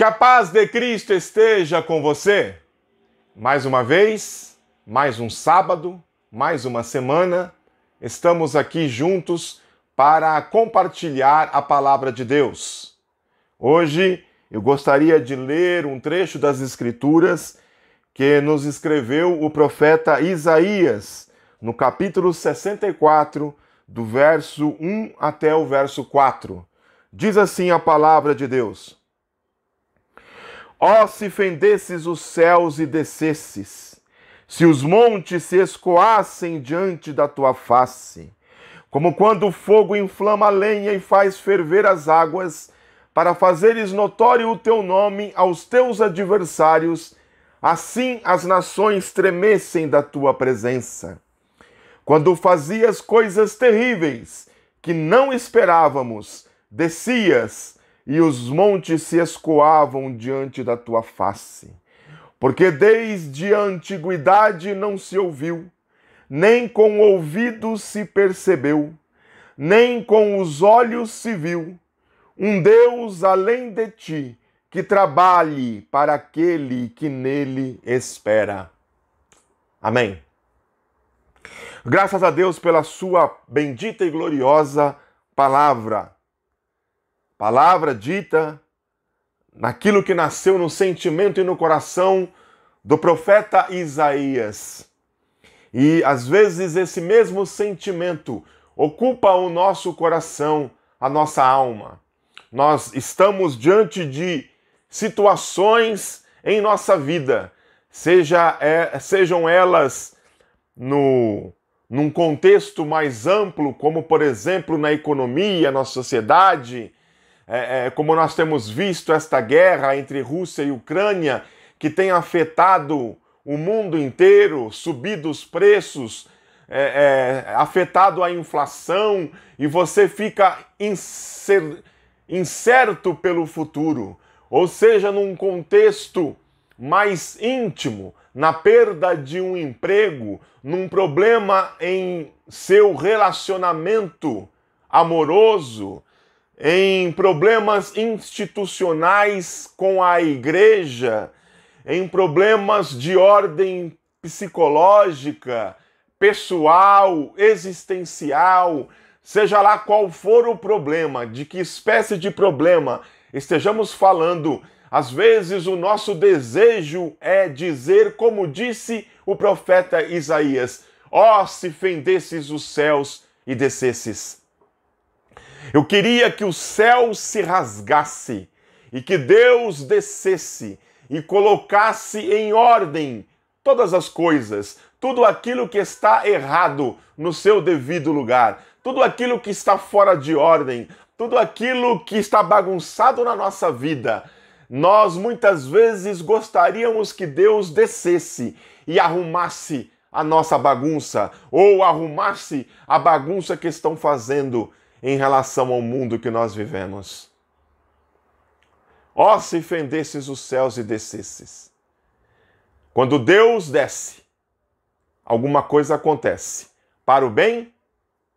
Que a paz de Cristo esteja com você. Mais uma vez, mais um sábado, mais uma semana, estamos aqui juntos para compartilhar a palavra de Deus. Hoje eu gostaria de ler um trecho das Escrituras que nos escreveu o profeta Isaías, no capítulo 64, do verso 1 até o verso 4. Diz assim a palavra de Deus: Ó, se fendesses os céus e descesses, se os montes se escoassem diante da tua face, como quando o fogo inflama a lenha e faz ferver as águas, para fazeres notório o teu nome aos teus adversários, assim as nações tremessem da tua presença. Quando fazias coisas terríveis que não esperávamos, descias, e os montes se escoavam diante da tua face. Porque desde a antiguidade não se ouviu, nem com o ouvido se percebeu, nem com os olhos se viu, um Deus além de ti, que trabalhe para aquele que nele espera. Amém. Graças a Deus pela sua bendita e gloriosa palavra. Palavra dita naquilo que nasceu no sentimento e no coração do profeta Isaías. E às vezes esse mesmo sentimento ocupa o nosso coração, a nossa alma. Nós estamos diante de situações em nossa vida, sejam elas num contexto mais amplo, como por exemplo na economia, na sociedade, como nós temos visto esta guerra entre Rússia e Ucrânia, que tem afetado o mundo inteiro, subido os preços, afetado a inflação, e você fica incerto pelo futuro. Ou seja, num contexto mais íntimo, na perda de um emprego, num problema em seu relacionamento amoroso, em problemas institucionais com a igreja, em problemas de ordem psicológica, pessoal, existencial, seja lá qual for o problema, de que espécie de problema estejamos falando, às vezes o nosso desejo é dizer, como disse o profeta Isaías: ó, se fendesses os céus e descesses. Eu queria que o céu se rasgasse e que Deus descesse e colocasse em ordem todas as coisas, tudo aquilo que está errado no seu devido lugar, tudo aquilo que está fora de ordem, tudo aquilo que está bagunçado na nossa vida. Nós muitas vezes gostaríamos que Deus descesse e arrumasse a nossa bagunça, ou arrumasse a bagunça que estão fazendo em relação ao mundo que nós vivemos. Ó, se fendesses os céus e descesses. Quando Deus desce, alguma coisa acontece, para o bem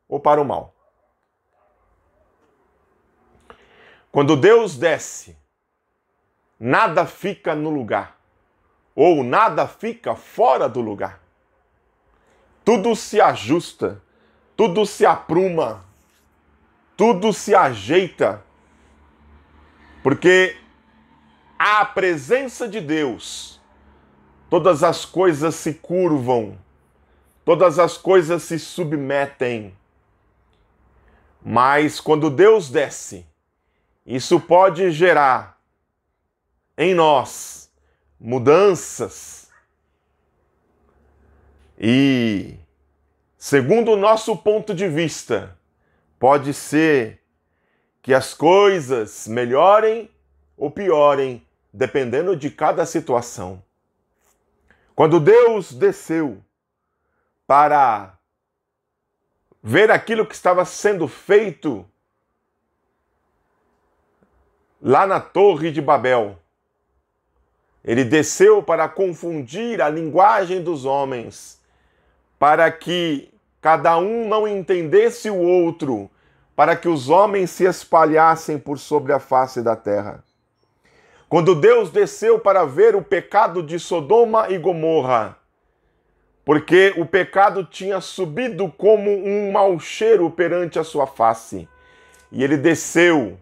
ou para o mal. Quando Deus desce, nada fica no lugar, ou nada fica fora do lugar. Tudo se ajusta, tudo se apruma, tudo se ajeita, porque a presença de Deus, todas as coisas se curvam, todas as coisas se submetem. Mas quando Deus desce, isso pode gerar em nós mudanças. E, segundo o nosso ponto de vista, pode ser que as coisas melhorem ou piorem, dependendo de cada situação. Quando Deus desceu para ver aquilo que estava sendo feito lá na Torre de Babel, ele desceu para confundir a linguagem dos homens, para que cada um não entendesse o outro, para que os homens se espalhassem por sobre a face da terra. Quando Deus desceu para ver o pecado de Sodoma e Gomorra, porque o pecado tinha subido como um mau cheiro perante a sua face, e ele desceu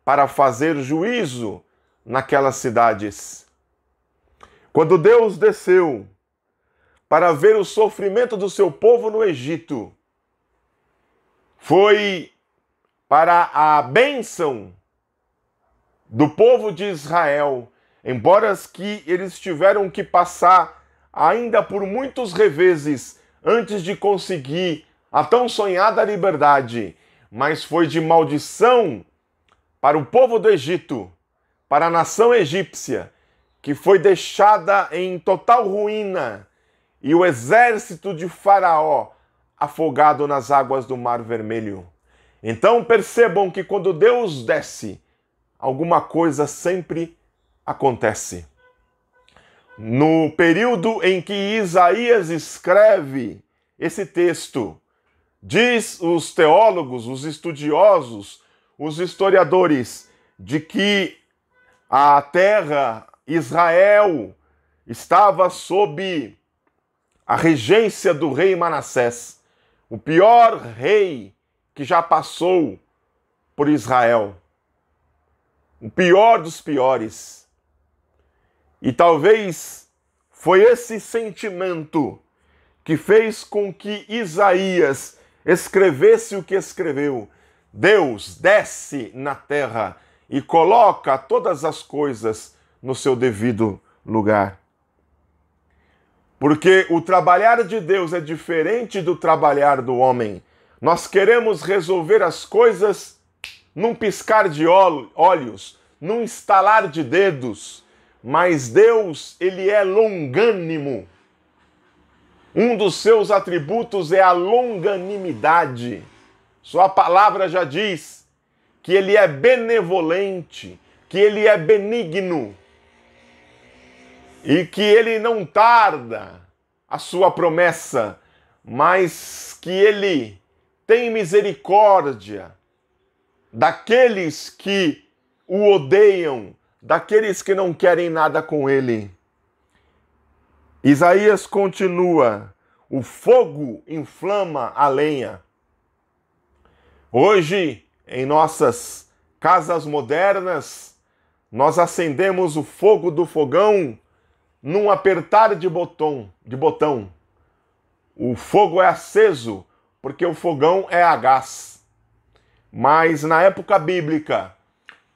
para fazer juízo naquelas cidades. Quando Deus desceu para ver o sofrimento do seu povo no Egito, foi para a bênção do povo de Israel, embora que eles tiveram que passar ainda por muitos reveses antes de conseguir a tão sonhada liberdade, mas foi de maldição para o povo do Egito, para a nação egípcia, que foi deixada em total ruína, e o exército de Faraó afogado nas águas do Mar Vermelho. Então percebam que quando Deus desce, alguma coisa sempre acontece. No período em que Isaías escreve esse texto, diz os teólogos, os estudiosos, os historiadores, de que a terra, Israel, estava sob a regência do rei Manassés, o pior rei que já passou por Israel. O pior dos piores. E talvez foi esse sentimento que fez com que Isaías escrevesse o que escreveu. Deus desce na terra e coloca todas as coisas no seu devido lugar. Porque o trabalhar de Deus é diferente do trabalhar do homem. Nós queremos resolver as coisas num piscar de olhos, num estalar de dedos, mas Deus, ele é longânimo. Um dos seus atributos é a longanimidade. Sua palavra já diz que ele é benevolente, que ele é benigno e que ele não tarda a sua promessa, mas que ele tem misericórdia daqueles que o odeiam, daqueles que não querem nada com ele. Isaías continua: o fogo inflama a lenha. Hoje, em nossas casas modernas, nós acendemos o fogo do fogão num apertar de botão. O fogo é aceso porque o fogão é a gás. Mas na época bíblica,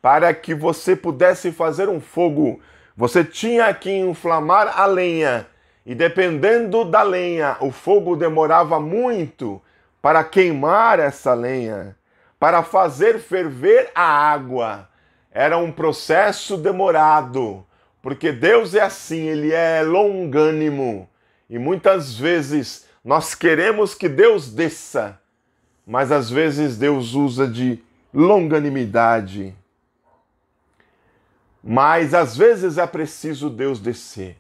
para que você pudesse fazer um fogo, você tinha que inflamar a lenha. E dependendo da lenha, o fogo demorava muito para queimar essa lenha, para fazer ferver a água. Era um processo demorado, porque Deus é assim, ele é longânimo. E muitas vezes nós queremos que Deus desça, mas às vezes Deus usa de longanimidade. Mas às vezes é preciso Deus descer.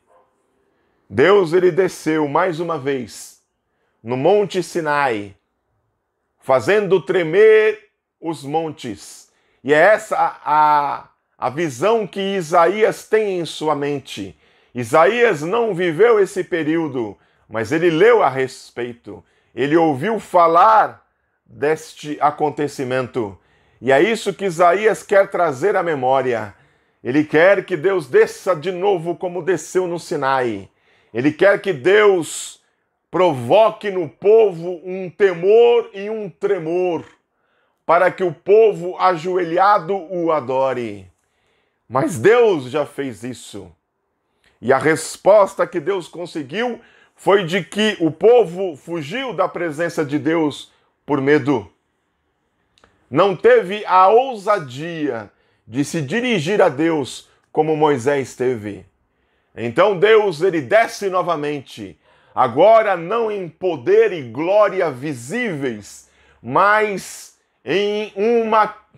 Deus, ele desceu mais uma vez no Monte Sinai, fazendo tremer os montes. E é essa a visão que Isaías tem em sua mente. Isaías não viveu esse período, mas ele leu a respeito. Ele ouviu falar deste acontecimento. E é isso que Isaías quer trazer à memória. Ele quer que Deus desça de novo como desceu no Sinai. Ele quer que Deus provoque no povo um temor e um tremor, para que o povo ajoelhado o adore. Mas Deus já fez isso. E a resposta que Deus conseguiu foi de que o povo fugiu da presença de Deus por medo. Não teve a ousadia de se dirigir a Deus como Moisés teve. Então Deus, ele desce novamente, agora não em poder e glória visíveis, mas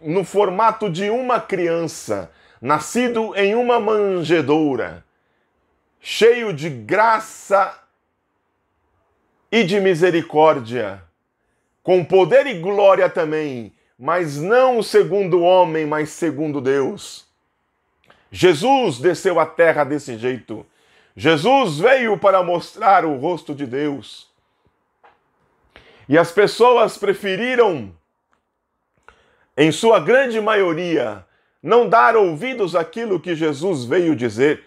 no formato de uma criança, nascido em uma manjedoura, cheio de graça e de misericórdia, com poder e glória também, mas não segundo o homem, mas segundo Deus. Jesus desceu à terra desse jeito. Jesus veio para mostrar o rosto de Deus. E as pessoas preferiram, em sua grande maioria, não dar ouvidos àquilo que Jesus veio dizer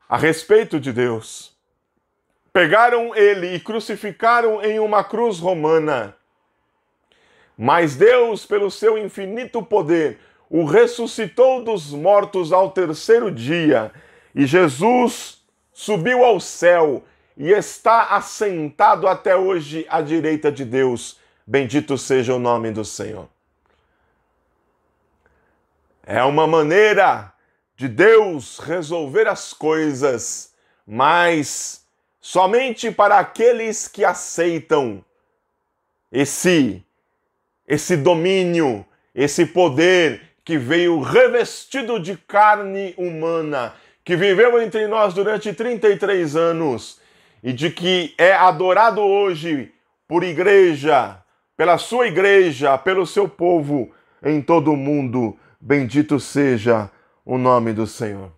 a respeito de Deus. Pegaram ele e crucificaram em uma cruz romana. Mas Deus, pelo seu infinito poder, o ressuscitou dos mortos ao terceiro dia. E Jesus subiu ao céu e está assentado até hoje à direita de Deus. Bendito seja o nome do Senhor. É uma maneira de Deus resolver as coisas, mas somente para aqueles que aceitam esse domínio, esse poder que veio revestido de carne humana, que viveu entre nós durante 33 anos e de que é adorado hoje por igreja, pela sua igreja, pelo seu povo em todo o mundo. Bendito seja o nome do Senhor.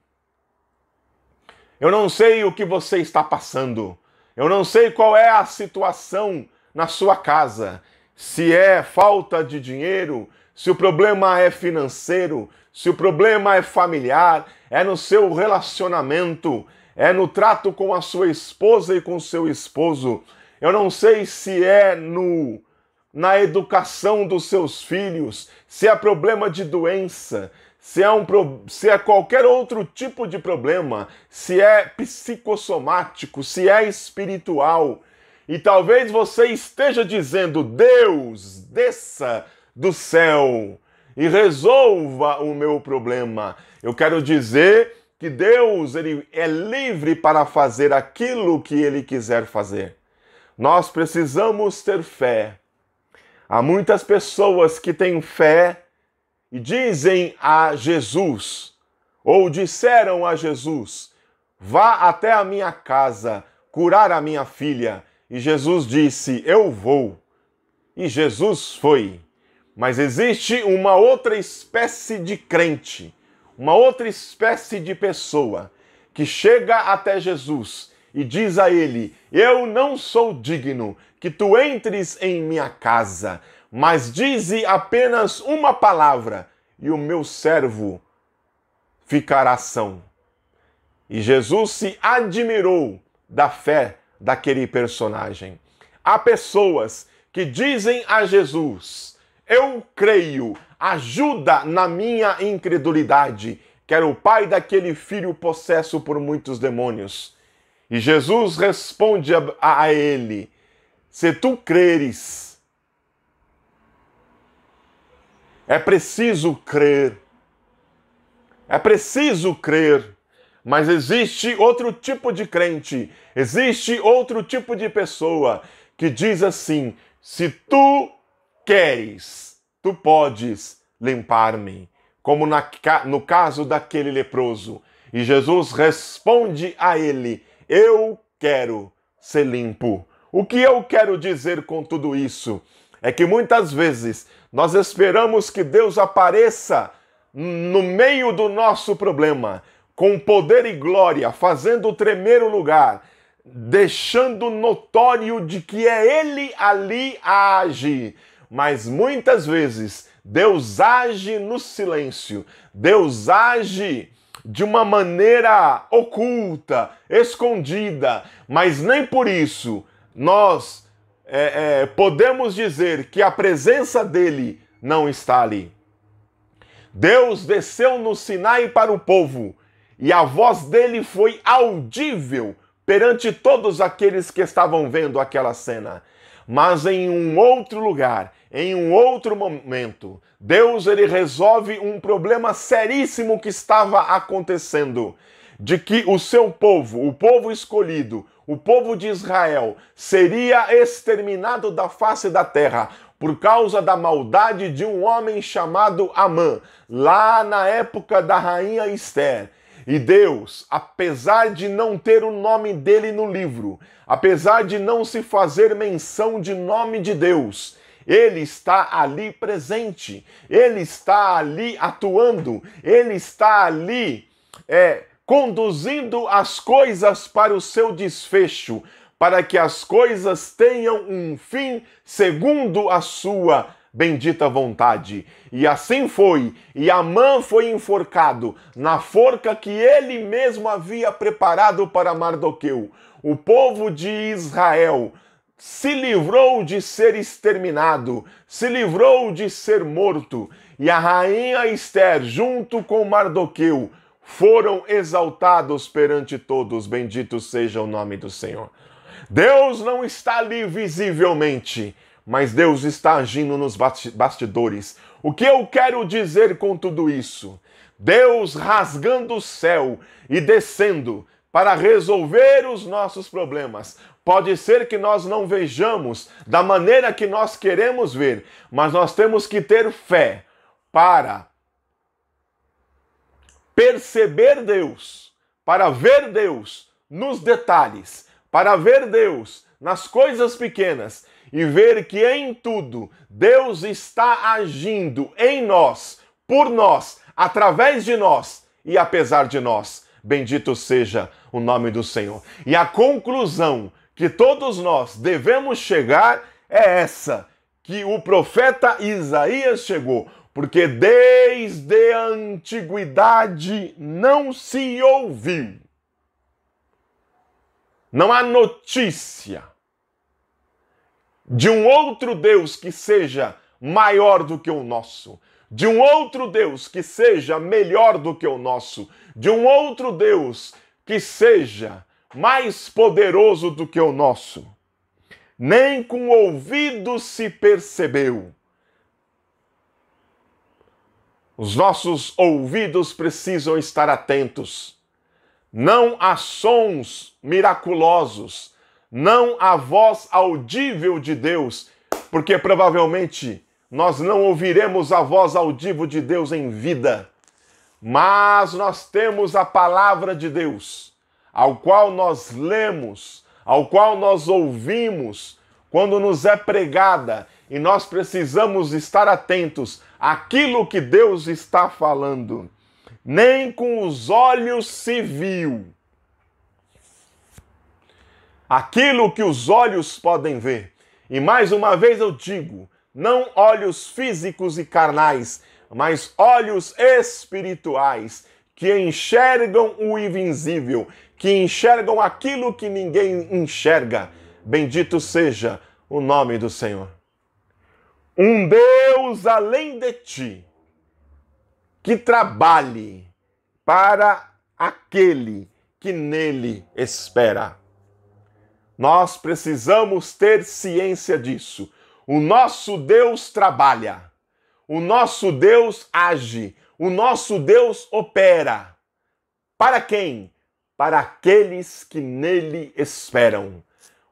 Eu não sei o que você está passando. Eu não sei qual é a situação na sua casa. Se é falta de dinheiro, se o problema é financeiro, se o problema é familiar, é no seu relacionamento, é no trato com a sua esposa e com o seu esposo. Eu não sei se é na educação dos seus filhos, se é problema de doença, se é qualquer outro tipo de problema, se é psicossomático, se é espiritual. E talvez você esteja dizendo: Deus, desça do céu e resolva o meu problema. Eu quero dizer que Deus, ele é livre para fazer aquilo que ele quiser fazer. Nós precisamos ter fé. Há muitas pessoas que têm fé e dizem a Jesus, ou disseram a Jesus: vá até a minha casa curar a minha filha. E Jesus disse: eu vou. E Jesus foi. Mas existe uma outra espécie de crente, uma outra espécie de pessoa que chega até Jesus e diz a ele: eu não sou digno que tu entres em minha casa, mas dize apenas uma palavra e o meu servo ficará são. E Jesus se admirou da fé daquele personagem. Há pessoas que dizem a Jesus: eu creio, ajuda na minha incredulidade, que era o pai daquele filho possesso por muitos demônios. E Jesus responde a ele: se tu creres, é preciso crer. É preciso crer. Mas existe outro tipo de crente, existe outro tipo de pessoa que diz assim: se tu queres, tu podes limpar-me. Como no caso daquele leproso. E Jesus responde a ele: eu quero ser limpo. O que eu quero dizer com tudo isso? É que muitas vezes nós esperamos que Deus apareça no meio do nosso problema, com poder e glória, fazendo tremer o lugar, deixando notório de que é Ele ali a agir. Mas muitas vezes Deus age no silêncio, Deus age de uma maneira oculta, escondida, mas nem por isso nós podemos dizer que a presença dele não está ali. Deus desceu no Sinai para o povo e a voz dele foi audível perante todos aqueles que estavam vendo aquela cena. Mas em um outro lugar, em um outro momento, Deus ele resolve um problema seríssimo que estava acontecendo, de que o seu povo, o povo escolhido, o povo de Israel, seria exterminado da face da terra por causa da maldade de um homem chamado Amã, lá na época da rainha Esther. E Deus, apesar de não ter o nome dele no livro, apesar de não se fazer menção de nome de Deus, ele está ali presente, ele está ali atuando, ele está ali conduzindo as coisas para o seu desfecho, para que as coisas tenham um fim segundo a sua bendita vontade. E assim foi, e Amã foi enforcado na forca que ele mesmo havia preparado para Mardoqueu. O povo de Israel se livrou de ser exterminado, se livrou de ser morto, e a rainha Ester, junto com Mardoqueu, foram exaltados perante todos. Bendito seja o nome do Senhor. Deus não está ali visivelmente, mas Deus está agindo nos bastidores. O que eu quero dizer com tudo isso? Deus rasgando o céu e descendo para resolver os nossos problemas. Pode ser que nós não vejamos da maneira que nós queremos ver, mas nós temos que ter fé para perceber Deus, para ver Deus nos detalhes, para ver Deus nas coisas pequenas e ver que em tudo Deus está agindo em nós, por nós, através de nós e apesar de nós. Bendito seja o nome do Senhor. E a conclusão que todos nós devemos chegar é essa, que o profeta Isaías chegou, porque desde a antiguidade não se ouviu. Não há notícia de um outro Deus que seja maior do que o nosso, de um outro Deus que seja melhor do que o nosso, de um outro Deus que seja mais poderoso do que o nosso. Nem com o ouvido se percebeu. Os nossos ouvidos precisam estar atentos, não a sons miraculosos, não a voz audível de Deus, porque provavelmente nós não ouviremos a voz audível de Deus em vida, mas nós temos a palavra de Deus, ao qual nós lemos, ao qual nós ouvimos, quando nos é pregada, e nós precisamos estar atentos àquilo que Deus está falando. Nem com os olhos se viu aquilo que os olhos podem ver. E mais uma vez eu digo, não olhos físicos e carnais, mas olhos espirituais, que enxergam o invisível, que enxergam aquilo que ninguém enxerga. Bendito seja o nome do Senhor. Um Deus além de ti, que trabalhe para aquele que nele espera. Nós precisamos ter ciência disso. O nosso Deus trabalha, o nosso Deus age, o nosso Deus opera. Para quem? Para aqueles que nele esperam.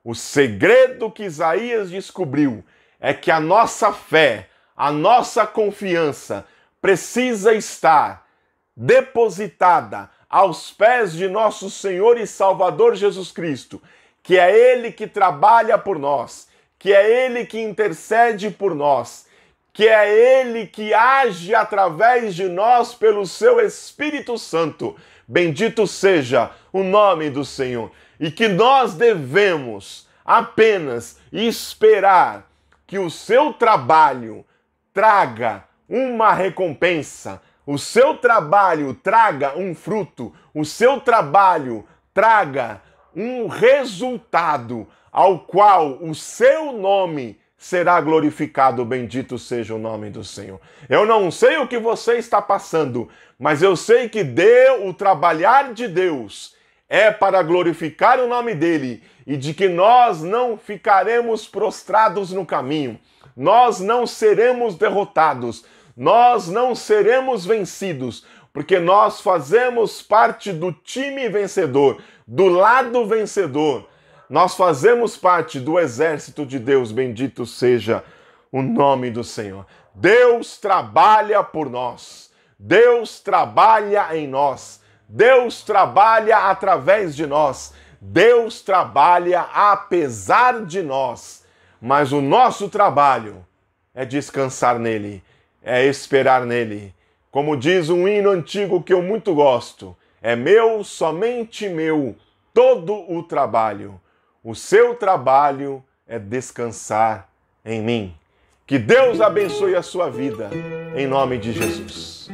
O segredo que Isaías descobriu é que a nossa fé, a nossa confiança precisa estar depositada aos pés de nosso Senhor e Salvador Jesus Cristo, que é Ele que trabalha por nós, que é Ele que intercede por nós, que é Ele que age através de nós pelo seu Espírito Santo. Bendito seja o nome do Senhor. E que nós devemos apenas esperar que o seu trabalho traga uma recompensa, o seu trabalho traga um fruto, o seu trabalho traga um resultado ao qual o seu nome será glorificado. Bendito seja o nome do Senhor. Eu não sei o que você está passando, mas eu sei que o trabalhar de Deus é para glorificar o nome dele e de que nós não ficaremos prostrados no caminho, nós não seremos derrotados, nós não seremos vencidos, porque nós fazemos parte do time vencedor, do lado vencedor. Nós fazemos parte do exército de Deus. Bendito seja o nome do Senhor. Deus trabalha por nós. Deus trabalha em nós. Deus trabalha através de nós. Deus trabalha apesar de nós. Mas o nosso trabalho é descansar nele, é esperar nele. Como diz um hino antigo que eu muito gosto, É meu, somente meu, todo o trabalho. O seu trabalho é descansar em mim. Que Deus abençoe a sua vida, em nome de Jesus.